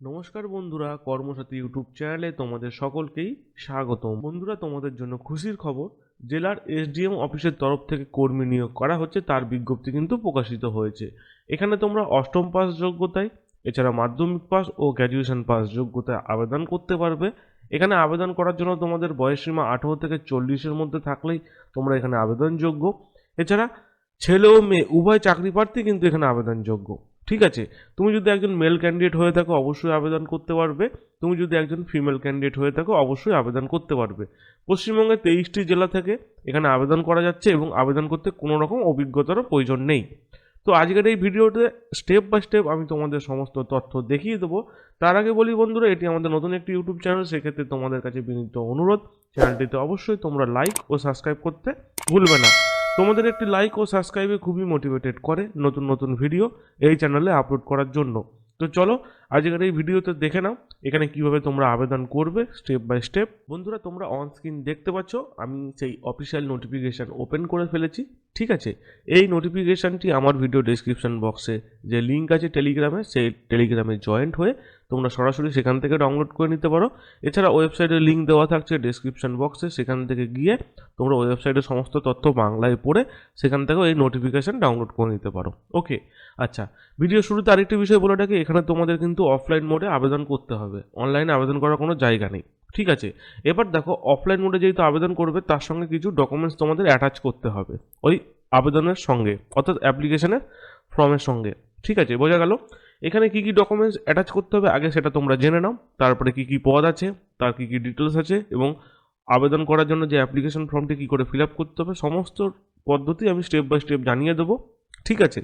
নমস্কার বন্ধুরা, কর্মসাথী ইউটিউব চ্যানেলে তোমাদের সকলকেই স্বাগতম। বন্ধুরা, তোমাদের জন্য খুশির খবর, জেলার এসডিএম অফিসের তরফ থেকে কর্মী নিয়োগ করা হচ্ছে, তার বিজ্ঞপ্তি কিন্তু প্রকাশিত হয়েছে। এখানে তোমরা অষ্টম পাস যোগ্যতায়, এছাড়া মাধ্যমিক পাস ও গ্র্যাজুয়েশন পাস যোগ্যতায় আবেদন করতে পারবে। এখানে আবেদন করার জন্য তোমাদের বয়সসীমা 18 থেকে 40-এর মধ্যে থাকলেই তোমরা এখানে আবেদনযোগ্য। এছাড়া ছেলে ও মেয়ে উভয় চাকরি প্রার্থী কিন্তু এখানে আবেদনযোগ্য। ঠিক আছে, তুমি যদি একজন মেল ক্যান্ডিডেট হয়ে থাকো অবশ্যই আবেদন করতে পারবে, তুমি যদি একজন ফিমেল ক্যান্ডিডেট হয়ে থাকো অবশ্যই আবেদন করতে পারবে। পশ্চিমবঙ্গের 23টি জেলা থেকে এখানে আবেদন করা যাচ্ছে এবং আবেদন করতে কোনো রকম অভিজ্ঞতারও প্রয়োজন নেই। তো আজকের এই ভিডিওতে স্টেপ বাই স্টেপ আমি তোমাদের সমস্ত তথ্য দেখিয়ে দেবো। তার আগে বলি বন্ধুরা, এটি আমাদের নতুন একটি ইউটিউব চ্যানেল, সেক্ষেত্রে তোমাদের কাছে বিনীত অনুরোধ, চ্যানেলটিতে অবশ্যই তোমরা লাইক ও সাবস্ক্রাইব করতে ভুলবে না। তোমাদের একটি লাইক ও সাবস্ক্রাইবে খুবই মোটিভেটেড করে নতুন নতুন ভিডিও এই চ্যানেলে আপলোড করার জন্য। তো চলো আজকের এই ভিডিওতে দেখে নাও এখানে কিভাবে তোমরা আবেদন করবে স্টেপ বাই স্টেপ। বন্ধুরা, তোমরা অন স্ক্রিন দেখতে পাচ্ছ আমি সেই অফিসিয়াল নোটিফিকেশান ওপেন করে ফেলেছি। ঠিক আছে, এই নোটিফিকেশানটি আমার ভিডিও ডেসক্রিপশন বক্সে যে লিঙ্ক আছে টেলিগ্রামে, সেই টেলিগ্রামে জয়েন্ট হয়ে তোমরা সরাসরি সেখান থেকে ডাউনলোড করে নিতে পারো। এছাড়া ওয়েবসাইটের লিঙ্ক দেওয়া থাকছে ডেসক্রিপশন বক্সে, সেখান থেকে গিয়ে তোমরা ওয়েবসাইটের সমস্ত তথ্য বাংলায় পড়ে সেখান থেকেও এই নোটিফিকেশান ডাউনলোড করে নিতে পারো। ওকে, আচ্ছা, ভিডিও শুরুতে আরেকটি বিষয় বলে রাখি, এখানে তোমাদের কিন্তু অফলাইন মোডে আবেদন করতে হবে, অনলাইনে আবেদন করার কোনো জায়গা নেই। ঠিক আছে, এবার দেখো অফলাইন মোডে যেহেতু আবেদন করবে তার সঙ্গে কিছু ডকুমেন্টস তোমাদের অ্যাটাচ করতে হবে ওই আবেদনের সঙ্গে, অর্থাৎ অ্যাপ্লিকেশনের ফর্মের সঙ্গে। ঠিক আছে, বোঝা গেল? এখানে কি কি ডকুমেন্টস অ্যাটাচ করতে হবে আগে সেটা তোমরা জেনে নাও, তারপরে কি কি পদ আছে, তার কি কি ডিটেলস আছে, এবং আবেদন করার জন্য যে অ্যাপ্লিকেশন ফর্মটি কী করে ফিল আপ করতে হবে সমস্ত পদ্ধতি আমি স্টেপ বাই স্টেপ জানিয়ে দেবো। ঠিক আছে,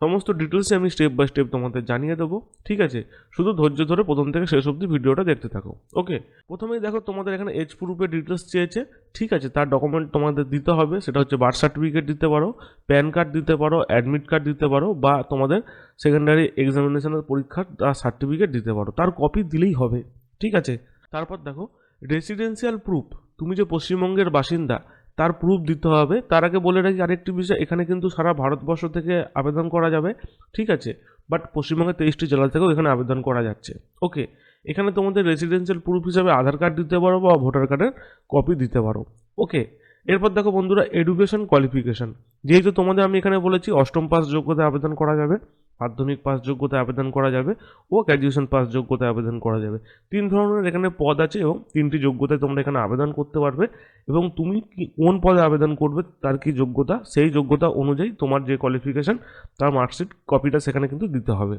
সমস্ত ডিটেলসে আমি স্টেপ বাই স্টেপ তোমাদের জানিয়ে দেবো। ঠিক আছে, শুধু ধৈর্য ধরে প্রথম থেকে শেষ অবধি ভিডিওটা দেখতে থাকো। ওকে, প্রথমেই দেখো তোমাদের এখানে এজ প্রুফের ডিটেলস চেয়েছে। ঠিক আছে, তার ডকুমেন্ট তোমাদের দিতে হবে, সেটা হচ্ছে বার্থ সার্টিফিকেট দিতে পারো, প্যান কার্ড দিতে পারো, অ্যাডমিট কার্ড দিতে পারো, বা তোমাদের সেকেন্ডারি এক্সামিনেশনের পরীক্ষার সার্টিফিকেট দিতে পারো, তার কপি দিলেই হবে। ঠিক আছে, তারপর দেখো রেসিডেন্সিয়াল প্রুফ, তুমি যে পশ্চিমবঙ্গের বাসিন্দা তার প্রুফ দিতে হবে। তার আগে বলে রাখি আরেকটি বিষয়, এখানে কিন্তু সারা ভারতবর্ষ থেকে আবেদন করা যাবে। ঠিক আছে, বাট পশ্চিমবঙ্গের 23টি জেলা থেকেও এখানে আবেদন করা যাচ্ছে। ওকে, এখানে তোমাদের রেসিডেন্সিয়াল প্রুফ হিসাবে আধার কার্ড দিতে পারো বা ভোটার কার্ডের কপি দিতে পারো। ওকে, এরপর দেখো বন্ধুরা এডুকেশন কোয়ালিফিকেশন, যেহেতু তোমাদের আমি এখানে বলেছি অষ্টম পাস যোগ্যতায় আবেদন করা যাবে, মাধ্যমিক পাস যোগ্যতায় আবেদন করা যাবে ও গ্র্যাজুয়েশন পাস যোগ্যতায় আবেদন করা যাবে। 3 ধরনের এখানে পদ আছে এবং 3টি যোগ্যতায় তোমরা এখানে আবেদন করতে পারবে, এবং তুমি কোন পদে আবেদন করবে তার কি যোগ্যতা, সেই যোগ্যতা অনুযায়ী তোমার যে কোয়ালিফিকেশান তার মার্কশিট কপিটা সেখানে কিন্তু দিতে হবে।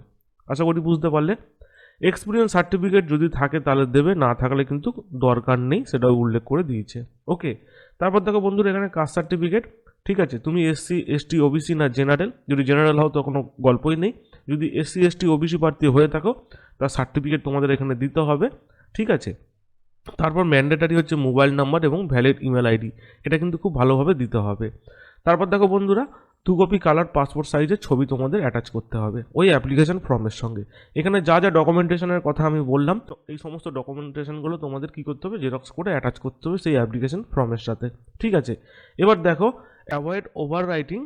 আশা করি বুঝতে পারলে। এক্সপিরিয়েন্স সার্টিফিকেট যদি থাকে তাহলে দেবে, না থাকলে কিন্তু দরকার নেই, সেটাও উল্লেখ করে দিয়েছে। ওকে, তারপর দেখো বন্ধুরা এখানে কাস্ট সার্টিফিকেট। ঠিক আছে, তুমি এসসি এসটি ওবিসি না জেনারেল, যদি জেনারেল হও তো কোনো গল্পই নেই। যদি এসসি এসটি ওবিসি প্রার্থী হয়ে থাকো তার সার্টিফিকেট তোমাদের এখানে দিতে হবে। ঠিক আছে, তারপর ম্যান্ডেটারি হচ্ছে মোবাইল নাম্বার এবং ভ্যালিড ইমেল আইডি, এটা কিন্তু খুব ভালোভাবে দিতে হবে। তারপর দেখো বন্ধুরা 2 কপি কালার পাসপোর্ট সাইজের ছবি তোমাদের অ্যাটাচ করতে হবে ওই অ্যাপ্লিকেশন ফর্মের সঙ্গে। এখানে যা যা ডকুমেন্টেশনের কথা আমি বললাম, তো এই সমস্ত ডকুমেন্টেশনগুলো তোমাদের কী করতে হবে, জেরক্স করে অ্যাটাচ করতে হবে সেই অ্যাপ্লিকেশন ফর্মের সাথে। ঠিক আছে, এবার দেখো অ্যাভয়েড ওভার রাইটিং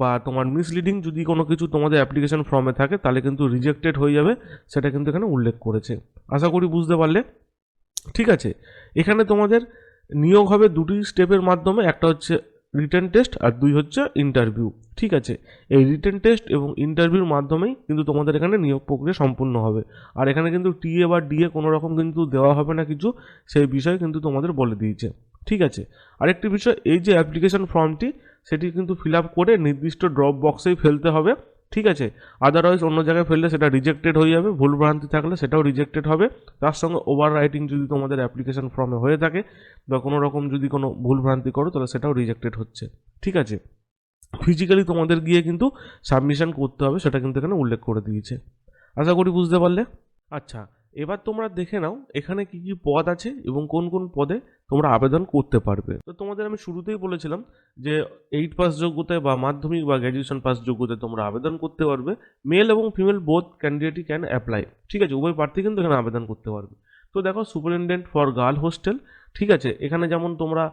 বা তোমার মিসলিডিং যদি কোনো কিছু তোমাদের অ্যাপ্লিকেশন ফর্মে থাকে তাহলে কিন্তু রিজেক্টেড হয়ে যাবে, সেটা কিন্তু এখানে উল্লেখ করেছে। আশা করি বুঝতে পারলে। ঠিক আছে, এখানে তোমাদের নিয়োগ হবে 2টি স্টেপের মাধ্যমে, একটা হচ্ছে রিটেন টেস্ট আর 2 হচ্ছে ইন্টারভিউ। ঠিক আছে, এই রিটেন টেস্ট এবং ইন্টারভিউর মাধ্যমেই কিন্তু তোমাদের এখানে নিয়োগ প্রক্রিয়া সম্পূর্ণ হবে। আর এখানে কিন্তু টিএ বা ডিএ কোনো রকম কিন্তু দেওয়া হবে না কিছু, সেই বিষয় কিন্তু তোমাদের বলে দিয়েছে। ঠিক আছে, আরেকটি বিষয়, এই যে অ্যাপ্লিকেশন ফর্মটি সেটি কিন্তু ফিল আপ করে নির্দিষ্ট ড্রপ বক্সেই ফেলতে হবে। ঠিক আছে, আদারওয়াইজ অন্য জায়গায় ফেললে সেটা রিজেক্টেড হয়ে যাবে, ভুলভ্রান্তি থাকলে সেটাও রিজেক্টেড হবে। তার সঙ্গে ওভার রাইটিং যদি তোমাদের অ্যাপ্লিকেশন ফর্মে হয়ে থাকে বা কোনো রকম যদি কোনো ভুলভ্রান্তি করো তাহলে সেটাও রিজেক্টেড হচ্ছে। ঠিক আছে, ফিজিক্যালি তোমাদের গিয়ে কিন্তু সাবমিশন করতে হবে, সেটা কিন্তু এখানে উল্লেখ করে দিয়েছে। আশা করি বুঝতে পারলে। আচ্ছা, এবার তোমরা দেখে নাও এখানে কি কি পদ আছে এবং কোন কোন পদে তোমরা আবেদন করতে পারবে। তো তোমাদের আমি শুরুতেই বলেছিলাম যে 8 পাস যোগ্যতায় বা মাধ্যমিক বা গ্র্যাজুয়েশন পাস যোগ্যতায় তোমরা আবেদন করতে পারবে। মেল এবং ফিমেল বোথ ক্যান্ডিডেটই ক্যান অ্যাপ্লাই। ঠিক আছে, উভয় প্রার্থী কিন্তু এখানে আবেদন করতে পারবে। তো দেখো সুপারিনটেন্ডেন্ট ফর গার্ল হোস্টেল। ঠিক আছে, এখানে যেমন তোমরা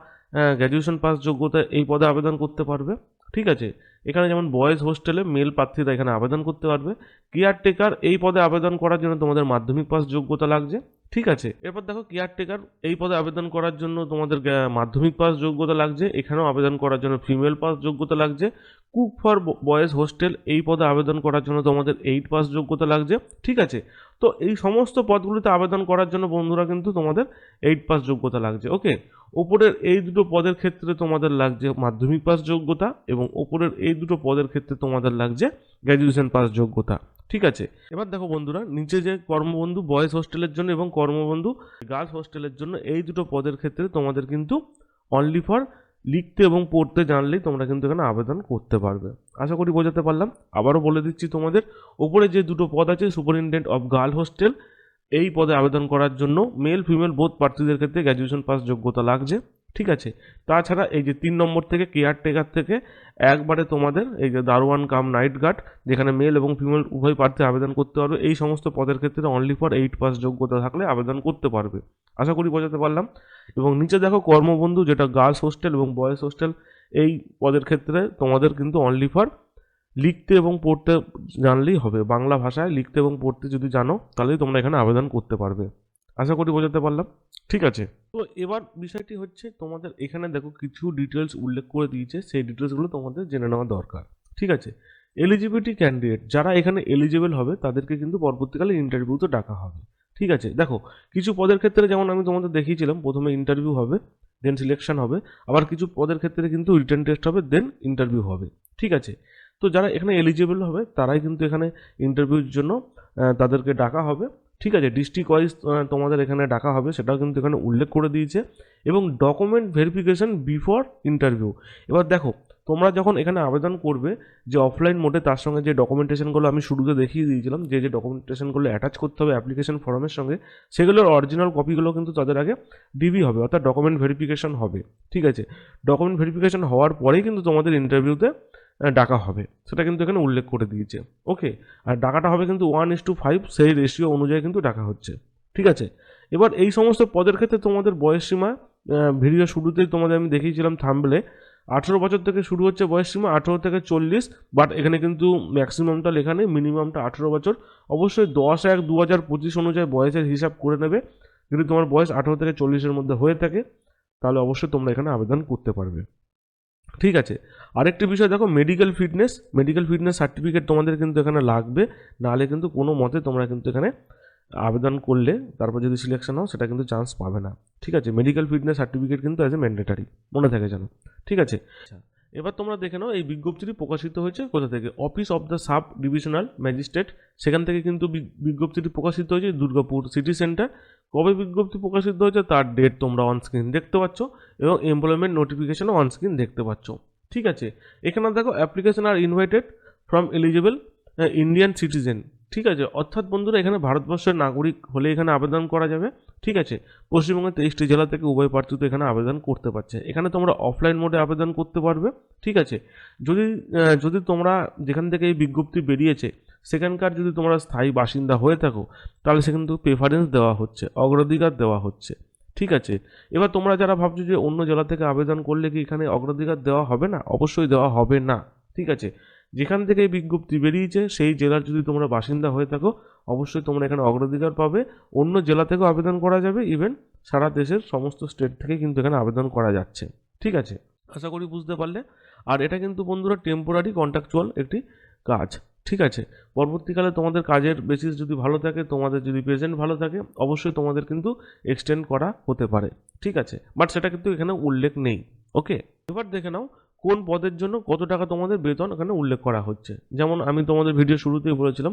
গ্র্যাজুয়েশন পাস যোগ্যতায় এই পদে আবেদন করতে পারবে। ঠিক আছে। এখানে যেমন বয়েজ হোস্টেলে মেল প্রার্থীরা এখানে আবেদন করতে পারবে। কেয়ারটেকার এই পদে আবেদন করার জন্য তোমাদের মাধ্যমিক পাস যোগ্যতা লাগছে, ঠিক আছে। এরপর দেখো কেয়ারটেকার এই পদে আবেদন করার জন্য তোমাদের মাধ্যমিক পাস যোগ্যতা লাগছে, এখানেও আবেদন করার জন্য ফিমেল পাস যোগ্যতা লাগছে। কুক ফর বয়েজ হোস্টেল এই পদে আবেদন করার জন্য তোমাদের 8 পাস যোগ্যতা লাগছে, ঠিক আছে। তো এই সমস্ত পদগুলিতে আবেদন করার জন্য বন্ধুরা কিন্তু তোমাদের 8 পাস যোগ্যতা লাগছে, ওকে। ওপরের এই দুটো পদের ক্ষেত্রে তোমাদের লাগছে মাধ্যমিক পাস যোগ্যতা, এবং ওপরের এই দুটো পদের ক্ষেত্রে তোমাদের লাগছে গ্র্যাজুয়েশন পাস যোগ্যতা, ঠিক আছে। এবার দেখো বন্ধুরা, নিচে যে কর্মবন্ধু বয়েজ হোস্টেলের জন্য এবং কর্মবন্ধু গার্লস হোস্টেলের জন্য এই দুটো পদের ক্ষেত্রে তোমাদের কিন্তু অনলি ফর লিখতে এবং পড়তে জানলেই তোমরা কিন্তু এখানে আবেদন করতে পারবে। আশা করি বোঝাতে পারলাম। আবারও বলে দিচ্ছি তোমাদের, ওপরে যে দুটো পদ আছে সুপারিনটেন্ডেন্ট অফ গার্ল হোস্টেল, এই পদে আবেদন করার জন্য মেল ফিমেল বোথ প্রার্থীদের ক্ষেত্রে গ্র্যাজুয়েশন পাস যোগ্যতা লাগছে, ঠিক আছে। তাছাড়া এই যে 3 নম্বর থেকে কেয়ারটেকার থেকে একবারে তোমাদের এই যে দারোয়ান কাম নাইট গার্ড, যেখানে মেল এবং ফিমেল উভয় প্রার্থী আবেদন করতে পারবে, এই সমস্ত পদের ক্ষেত্রে অনলি ফর 8 পাস যোগ্যতা থাকলে আবেদন করতে পারবে। আশা করি বোঝাতে পারলাম। এবং নিচে দেখো কর্মবন্ধু, যেটা গার্লস হোস্টেল এবং বয়েজ হোস্টেল, এই পদের ক্ষেত্রে তোমাদের কিন্তু অনলি ফর লিখতে এবং পড়তে জানলেই হবে। বাংলা ভাষায় লিখতে এবং পড়তে যদি জানো তাহলেই তোমরা এখানে আবেদন করতে পারবে। আশা করি বোঝাতে পারলাম, ঠিক আছে। তো এবার বিষয়টি হচ্ছে তোমাদের এখানে দেখো কিছু ডিটেলস উল্লেখ করে দিয়েছে, সেই ডিটেলসগুলো তোমাদের জেনে নেওয়া দরকার, ঠিক আছে। এলিজিবিলিটি ক্যান্ডিডেট যারা এখানে এলিজিবল হবে তাদেরকে কিন্তু পরবর্তীকালে ইন্টারভিউতে ডাকা হবে, ঠিক আছে। দেখো কিছু পদের ক্ষেত্রে যেমন আমি তোমাদের দেখিয়েছিলাম, প্রথমে ইন্টারভিউ হবে, দেন সিলেকশন হবে। আবার কিছু পদের ক্ষেত্রে কিন্তু রিটেন টেস্ট হবে, দেন ইন্টারভিউ হবে, ঠিক আছে। তো যারা এখানে এলিজিবল হবে তারাই কিন্তু এখানে ইন্টারভিউর জন্য তাদেরকে ডাকা হবে, ঠিক আছে। ডিস্ট্রিক্ট ওয়াইজ তোমাদের এখানে ডাকা হবে, সেটাও কিন্তু এখানে উল্লেখ করে দিয়েছে। এবং ডকুমেন্ট ভেরিফিকেশন বিফোর ইন্টারভিউ। এবার দেখো তোমরা যখন এখানে আবেদন করবে, যে অফলাইন মোডে তার সঙ্গে যে ডকুমেন্টেশনগুলো আমি শুরুতে দেখিয়ে দিয়েছিলাম, যে ডকুমেন্টেশনগুলো অ্যাটাচ করতে হবে অ্যাপ্লিকেশন ফর্মের সঙ্গে, সেগুলোর অরিজিনাল কপিগুলো কিন্তু তাদের আগে ডিবি হবে, অর্থাৎ ডকুমেন্ট ভেরিফিকেশন হবে, ঠিক আছে। ডকুমেন্ট ভেরিফিকেশন হওয়ার পরেই কিন্তু তোমাদের ইন্টারভিউতে ডাকা হবে, সেটা কিন্তু এখানে উল্লেখ করে দিয়েছে, ওকে। আর ডাকাটা হবে কিন্তু 1:5, সেই রেশিও অনুযায়ী কিন্তু ডাকা হচ্ছে, ঠিক আছে। এবার এই সমস্ত পদের ক্ষেত্রে তোমাদের বয়সসীমা, ভিডিও শুরুতেই তোমাদের আমি দেখিয়েছিলাম থাম্বনেলে, 18 বছর থেকে শুরু হচ্ছে বয়সসীমা, 18 থেকে 40, বাট এখানে কিন্তু ম্যাক্সিমামটা লেখা নেই, মিনিমামটা 18 বছর। অবশ্যই 10/1/2025 অনুযায়ী বয়সের হিসাব করে নেবে। যদি তোমার বয়স 18 থেকে 40-এর মধ্যে হয়ে থাকে তাহলে অবশ্যই তোমরা এখানে আবেদন করতে পারবে, ঠিক আছে। আরেকটি বিষয় দেখো, মেডিকেল ফিটনেস সার্টিফিকেট তোমাদের কিন্তু এখানে লাগবে, নাহলে কিন্তু কোনো মতে তোমরা কিন্তু এখানে আবেদন করলে তারপর যদি সিলেকশন হও সেটা কিন্তু চান্স পাবে না, ঠিক আছে। মেডিকেল ফিটনেস সার্টিফিকেট কিন্তু অ্যাজ এ ম্যান্ডেটারি, মনে থাকে যেন, ঠিক আছে। আচ্ছা, এবার তোমরা দেখে নাও এই বিজ্ঞপ্তিটি প্রকাশিত হয়েছে কোথা থেকে। Office of the sub divisional magistrate, সেখান থেকে কিন্তু বিজ্ঞপ্তিটি প্রকাশিত হয়েছে, দুর্গাপুর সিটি সেন্টার। কবে বিজ্ঞপ্তি প্রকাশিত হয়েছে তার ডেট তোমরা অন স্ক্রিন দেখতে পাচ্ছ, এবং এমপ্লয়মেন্ট নোটিফিকেশনও অন স্ক্রিন দেখতে পাচ্ছ, ঠিক আছে। এখানে দেখো application are invited from eligible Indian citizen, ঠিক আছে। অর্থাৎ বন্ধুরা এখানে ভারতবর্ষের নাগরিক হলে এখানে আবেদন করা যাবে, ঠিক আছে। পশ্চিমবঙ্গের 23টি জেলা থেকে উভয় প্রার্থী তো এখানে আবেদন করতে পারছে। এখানে তোমরা অফলাইন মোডে আবেদন করতে পারবে, ঠিক আছে। যদি তোমরা যেখান থেকে এই বিজ্ঞপ্তি বেরিয়েছে সেখানকার যদি তোমরা স্থায়ী বাসিন্দা হয়ে থাকো তাহলে সেখানে কিন্তু প্রেফারেন্স দেওয়া হচ্ছে, অগ্রাধিকার দেওয়া হচ্ছে, ঠিক আছে। এবার তোমরা যারা ভাবছো যে অন্য জেলা থেকে আবেদন করলে কি এখানে অগ্রাধিকার দেওয়া হবে না, অবশ্যই দেওয়া হবে না, ঠিক আছে। যেখান থেকে এই বিজ্ঞপ্তি বেরিয়েছে সেই জেলার যদি তোমরা বাসিন্দা হয়ে থাকো অবশ্যই তোমরা এখানে অগ্রাধিকার পাবে। অন্য জেলা থেকেও আবেদন করা যাবে, ইভেন সারা দেশের সমস্ত স্টেট থেকে কিন্তু এখানে আবেদন করা যাচ্ছে, ঠিক আছে। আশা করি বুঝতে পারলে। আর এটা কিন্তু বন্ধুরা টেম্পোরারি কন্ট্রাকচুয়াল একটি কাজ, ঠিক আছে। পরবর্তীকালে তোমাদের কাজের বেসিস যদি ভালো থাকে, তোমাদের যদি প্রেজেন্ট ভালো থাকে, অবশ্যই তোমাদের কিন্তু এক্সটেন্ড করা হতে পারে, ঠিক আছে। বাট সেটা কিন্তু এখানে উল্লেখ নেই, ওকে। এবার দেখে নাও কোন পদের জন্য কত টাকা তোমাদের বেতন এখানে উল্লেখ করা হচ্ছে। যেমন আমি তোমাদের ভিডিও শুরুতেই বলেছিলাম,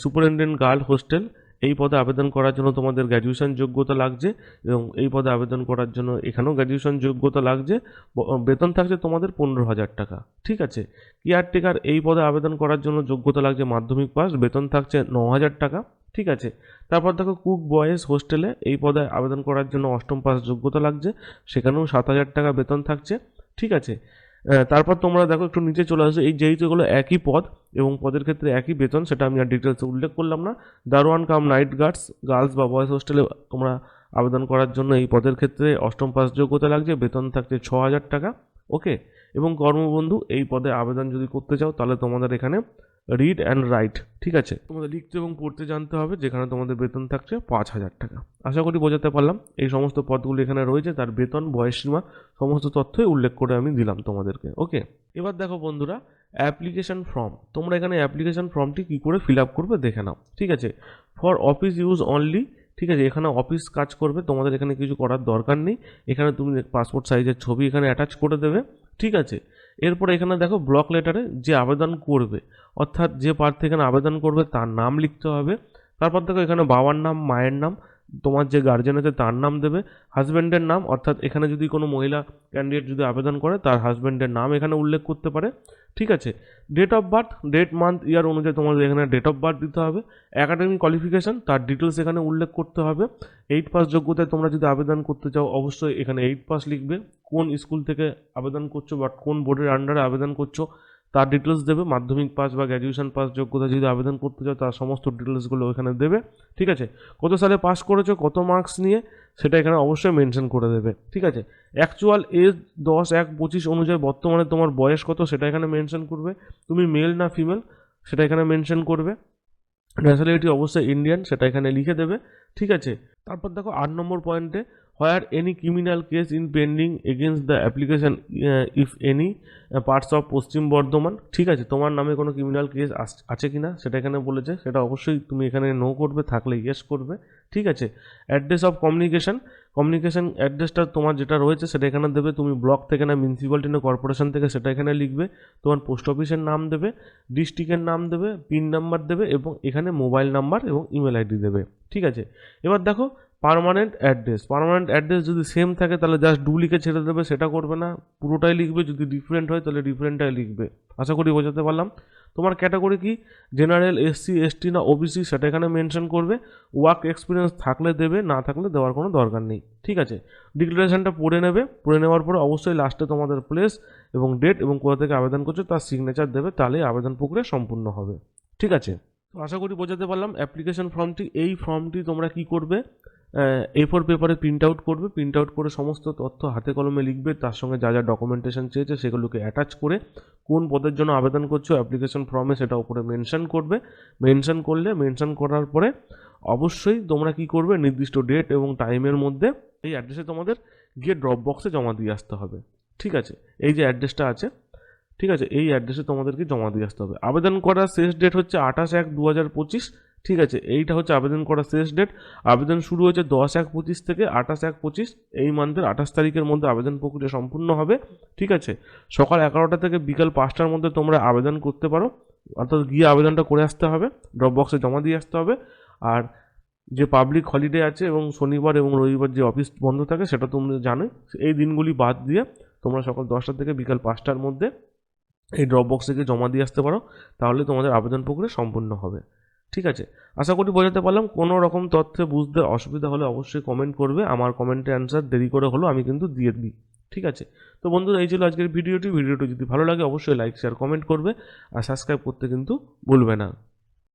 সুপারিনটেন্ডেন্ট গার্ল হোস্টেল এই পদে আবেদন করার জন্য তোমাদের গ্র্যাজুয়েশন যোগ্যতা লাগছে, এবং এই পদে আবেদন করার জন্য এখানেও গ্র্যাজুয়েশন যোগ্যতা লাগছে। বেতন থাকছে তোমাদের 15,000 টাকা, ঠিক আছে। কেয়ারটেকার এই পদে আবেদন করার জন্য যোগ্যতা লাগছে মাধ্যমিক পাস, বেতন থাকছে 9,000 টাকা, ঠিক আছে। তারপর দেখো কুক বয়েজ হোস্টেলে এই পদে আবেদন করার জন্য 8ম পাস যোগ্যতা লাগছে, সেখানেও 7,000 টাকা বেতন থাকছে, ঠিক আছে। তারপর তোমরা দেখো একটু নিচে চলে আসো, এই যেহেতু এগুলো একই পদ এবং পদের ক্ষেত্রে একই বেতন, সেটা আমি আর ডিটেলসে উল্লেখ করলাম না। দারোয়ান কাম নাইট গার্ডস গার্লস বা বয়েজ হোস্টেলে তোমরা আবেদন করার জন্য এই পদের ক্ষেত্রে 8ম পাস যোগ্যতা লাগছে, বেতন থাকছে 6,000 টাকা, ওকে। এবং কর্মবন্ধু এই পদে আবেদন যদি করতে চাও তাহলে তোমাদের এখানে রিড অ্যান্ড রাইট, ঠিক আছে, তোমাদের লিখতে এবং পড়তে জানতে হবে, যেখানে তোমাদের বেতন থাকছে 5,000 টাকা। আশা করি বোঝাতে পারলাম। এই সমস্ত পদগুলি এখানে রয়েছে, তার বেতন, বয়সসীমা, সমস্ত তথ্যই উল্লেখ করে আমি দিলাম তোমাদেরকে। ওকে, এবার দেখো বন্ধুরা, অ্যাপ্লিকেশন ফর্ম। তোমরা এখানে অ্যাপ্লিকেশন ফর্মটি কী করে ফিল আপ করবে দেখে নাও, ঠিক আছে। ফর অফিস ইউজ অনলি, ঠিক আছে, এখানে অফিস কাজ করবে, তোমাদের এখানে কিছু করার দরকার নেই। এখানে তুমি পাসপোর্ট সাইজের ছবি এখানে অ্যাটাচ করে দেবে, ঠিক আছে। এরপরে এখানে দেখো ব্লক লেটারে যে আবেদন করবে, অর্থাৎ যে প্রার্থী এখানে আবেদন করবে তার নাম লিখতে হবে। তারপর দেখো এখানে বাবার নাম, মায়ের নাম, তোমার যে গার্জেন আছে তার নাম দেবে, হাজব্যান্ডের নাম, অর্থাৎ এখানে যদি কোনো মহিলা ক্যান্ডিডেট যদি আবেদন করে তার হাজব্যান্ডের নাম এখানে উল্লেখ করতে পারে, ঠিক আছে। Date of birth, date, month, year অনুযায়ী তোমাদের এখানে ডেট অফ বার্থ দিতে হবে। একাডেমিক কোয়ালিফিকেশান, তার ডিটেলস এখানে উল্লেখ করতে হবে। 8 পাস যোগ্যতায় তোমরা যদি আবেদন করতে চাও অবশ্যই এখানে 8 পাস লিখবে। কোন স্কুল থেকে আবেদন করছো বা কোন বোর্ডের আন্ডারে আবেদন করছো তার ডিটেলস দেবে। মাধ্যমিক পাস বা গ্র্যাজুয়েশন পাস যোগ্যতা যদি আবেদন করতে চাও তার সমস্ত ডিটেলসগুলো এখানে দেবে, ঠিক আছে। কত সালে পাস করেছো, কত মার্কস নিয়ে, সেটা এখানে অবশ্যই মেনশন করে দেবে, ঠিক আছে। অ্যাকচুয়াল এজ 10/1/25 অনুযায়ী বর্তমানে তোমার বয়স কত সেটা এখানে মেনশন করবে। তুমি মেল না ফিমেল সেটা এখানে মেনশন করবে। ন্যাশনালিটি অবশ্যই ইন্ডিয়ান, সেটা এখানে লিখে দেবে, ঠিক আছে। তারপর দেখো 8 নম্বর পয়েন্টে, হোয়ার any criminal case in pending against the application if any parts of পশ্চিম বর্ধমান, ঠিক আছে। তোমার নামে কোনো ক্রিমিনাল কেস আছে কিনা সেটা এখানে বলেছে, সেটা অবশ্যই তুমি এখানে নো করবে, থাকলে ইয়েস করবে, ঠিক আছে। অ্যাড্রেস অফ কমিউনিকেশন অ্যাড্রেসটা তোমার যেটা রয়েছে সেটা এখানে দেবে। তুমি ব্লক থেকে না মিউনিসিপ্যালিটি না কর্পোরেশন থেকে সেটা এখানে লিখবে। তোমার পোস্ট অফিসের নাম দেবে, ডিস্ট্রিক্টের নাম দেবে, পিন নাম্বার দেবে এবং এখানে মোবাইল নাম্বার এবং ইমেল আইডি দেবে, ঠিক আছে। এবার দেখো পার্মানেন্ট অ্যাড্রেস যদি সেম থাকে তাহলে জাস্ট ডু লিখে ছেড়ে দেবে, সেটা করবে না, পুরোটাই লিখবে। যদি ডিফারেন্ট হয় তাহলে ডিফারেন্টটাই লিখবে। আশা করি বোঝাতে পারলাম। তোমার ক্যাটাগরি কি, জেনারেল, এসসি, এসটি না ওবিসি সেটা এখানে মেনশন করবে। ওয়ার্ক এক্সপিরিয়েন্স থাকলে দেবে, না থাকলে দেওয়ার কোনো দরকার নেই, ঠিক আছে। ডিক্লারেশনটা পড়ে নেবে, পড়ে নেওয়ার পরে অবশ্যই লাস্টে তোমাদের প্লেস এবং ডেট এবং কোথা থেকে আবেদন করছো তার সিগনেচার দেবে, তাহলেই আবেদন প্রক্রিয়া সম্পূর্ণ হবে, ঠিক আছে। তো আশা করি বোঝাতে পারলাম। অ্যাপ্লিকেশন ফর্মটি, এই ফর্মটি তোমরা কি করবে, A4 পেপারে প্রিন্ট আউট করবে, প্রিন্ট আউট করে সমস্ত তথ্য হাতে কলমে লিখবে, তার সঙ্গে যা যা ডকুমেন্টেশন চেয়েছে সেগুলোকে অ্যাটাচ করে কোন পদের জন্য আবেদন করছো অ্যাপ্লিকেশন ফর্মে সেটা উপরে মেনশন করবে। মেনশন করার পরে অবশ্যই তোমরা কি করবে, নির্দিষ্ট ডেট এবং টাইমের মধ্যে এই অ্যাড্রেসে তোমাদের গিয়ে ড্রপ বক্সে জমা দিয়ে আসতে হবে, ঠিক আছে। এই যে অ্যাড্রেসটা আছে, ঠিক আছে, এই অ্যাড্রেসে তোমাদেরকে জমা দিয়ে আসতে হবে। আবেদন করার শেষ ডেট হচ্ছে 28/1/2025, ঠিক আছে। এইটা হচ্ছে আবেদন করার শেষ ডেট। আবেদন শুরু হয়েছে 10/1/25 থেকে 28/1/25, এই মান্থের 28 তারিখের মধ্যে আবেদন প্রক্রিয়া সম্পূর্ণ হবে, ঠিক আছে। সকাল 11টা থেকে বিকাল 5টার মধ্যে তোমরা আবেদন করতে পারো, অর্থাৎ গিয়ে আবেদনটা করে আসতে হবে, ড্রপ বক্সে জমা দিয়ে আসতে হবে। আর যে পাবলিক হলিডে আছে এবং শনিবার এবং রবিবার যে অফিস বন্ধ থাকে সেটা তোমরা জানোই, এই দিনগুলি বাদ দিয়ে তোমরা সকাল 10টা থেকে বিকাল 5টার মধ্যে এই ড্রপ বক্সে গিয়ে জমা দিয়ে আসতে পারো, তাহলে তোমাদের আবেদন প্রক্রিয়া সম্পূর্ণ হবে, ঠিক আছে। আশা করি বোঝাতে পারলাম। কোনো রকম তথ্যে বুঝতে অসুবিধা হলে অবশ্যই কমেন্ট করবে, আমার কমেন্টের অ্যান্সার দেরি করে হলো আমি কিন্তু দিয়ে দিই, ঠিক আছে। তো বন্ধুরা এই ছিল আজকের ভিডিওটি যদি ভালো লাগে অবশ্যই লাইক, শেয়ার, কমেন্ট করবে আর সাবস্ক্রাইব করতে কিন্তু ভুলবে না।